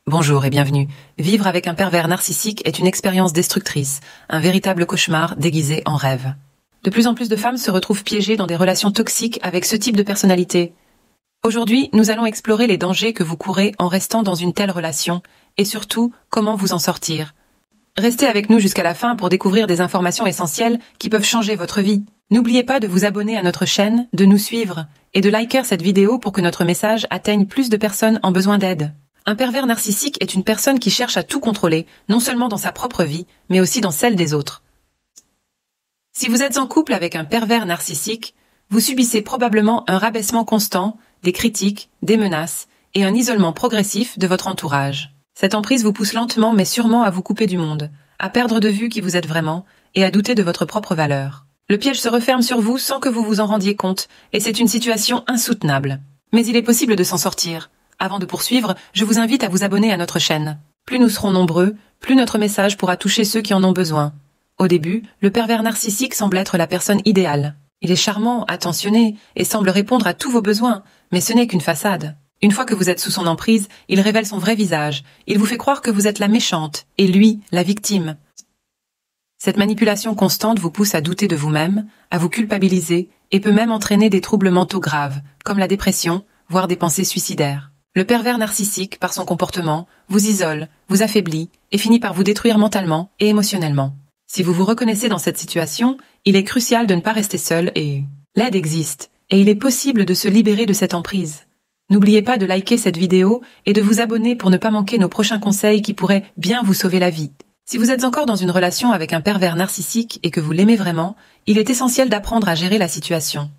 Bonjour et bienvenue. Vivre avec un pervers narcissique est une expérience destructrice, un véritable cauchemar déguisé en rêve. De plus en plus de femmes se retrouvent piégées dans des relations toxiques avec ce type de personnalité. Aujourd'hui, nous allons explorer les dangers que vous courez en restant dans une telle relation et surtout, comment vous en sortir. Restez avec nous jusqu'à la fin pour découvrir des informations essentielles qui peuvent changer votre vie. N'oubliez pas de vous abonner à notre chaîne, de nous suivre et de liker cette vidéo pour que notre message atteigne plus de personnes en besoin d'aide. Un pervers narcissique est une personne qui cherche à tout contrôler, non seulement dans sa propre vie, mais aussi dans celle des autres. Si vous êtes en couple avec un pervers narcissique, vous subissez probablement un rabaissement constant, des critiques, des menaces et un isolement progressif de votre entourage. Cette emprise vous pousse lentement mais sûrement à vous couper du monde, à perdre de vue qui vous êtes vraiment et à douter de votre propre valeur. Le piège se referme sur vous sans que vous vous en rendiez compte et c'est une situation insoutenable. Mais il est possible de s'en sortir. Avant de poursuivre, je vous invite à vous abonner à notre chaîne. Plus nous serons nombreux, plus notre message pourra toucher ceux qui en ont besoin. Au début, le pervers narcissique semble être la personne idéale. Il est charmant, attentionné et semble répondre à tous vos besoins, mais ce n'est qu'une façade. Une fois que vous êtes sous son emprise, il révèle son vrai visage. Il vous fait croire que vous êtes la méchante et lui, la victime. Cette manipulation constante vous pousse à douter de vous-même, à vous culpabiliser et peut même entraîner des troubles mentaux graves, comme la dépression, voire des pensées suicidaires. Le pervers narcissique, par son comportement, vous isole, vous affaiblit et finit par vous détruire mentalement et émotionnellement. Si vous vous reconnaissez dans cette situation, il est crucial de ne pas rester seul et l'aide existe et il est possible de se libérer de cette emprise. N'oubliez pas de liker cette vidéo et de vous abonner pour ne pas manquer nos prochains conseils qui pourraient bien vous sauver la vie. Si vous êtes encore dans une relation avec un pervers narcissique et que vous l'aimez vraiment, il est essentiel d'apprendre à gérer la situation.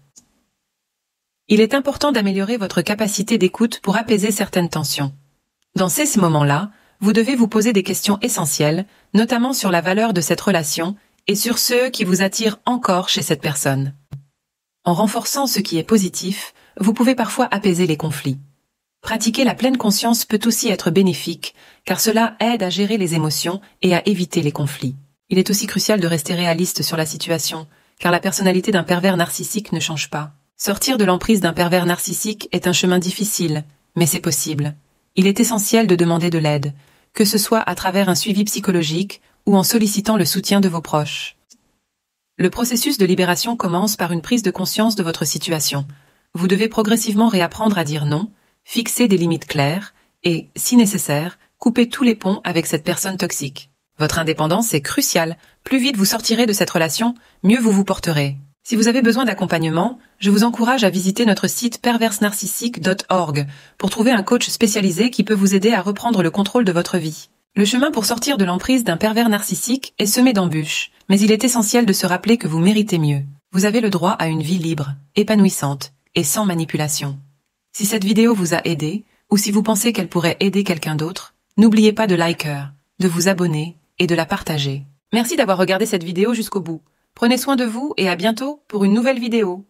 Il est important d'améliorer votre capacité d'écoute pour apaiser certaines tensions. Dans ces moments-là, vous devez vous poser des questions essentielles, notamment sur la valeur de cette relation et sur ceux qui vous attirent encore chez cette personne. En renforçant ce qui est positif, vous pouvez parfois apaiser les conflits. Pratiquer la pleine conscience peut aussi être bénéfique, car cela aide à gérer les émotions et à éviter les conflits. Il est aussi crucial de rester réaliste sur la situation, car la personnalité d'un pervers narcissique ne change pas. Sortir de l'emprise d'un pervers narcissique est un chemin difficile, mais c'est possible. Il est essentiel de demander de l'aide, que ce soit à travers un suivi psychologique ou en sollicitant le soutien de vos proches. Le processus de libération commence par une prise de conscience de votre situation. Vous devez progressivement réapprendre à dire non, fixer des limites claires et, si nécessaire, couper tous les ponts avec cette personne toxique. Votre indépendance est cruciale. Plus vite vous sortirez de cette relation, mieux vous vous porterez. Si vous avez besoin d'accompagnement, je vous encourage à visiter notre site perversenarcissique.org pour trouver un coach spécialisé qui peut vous aider à reprendre le contrôle de votre vie. Le chemin pour sortir de l'emprise d'un pervers narcissique est semé d'embûches, mais il est essentiel de se rappeler que vous méritez mieux. Vous avez le droit à une vie libre, épanouissante et sans manipulation. Si cette vidéo vous a aidé, ou si vous pensez qu'elle pourrait aider quelqu'un d'autre, n'oubliez pas de liker, de vous abonner et de la partager. Merci d'avoir regardé cette vidéo jusqu'au bout. Prenez soin de vous et à bientôt pour une nouvelle vidéo.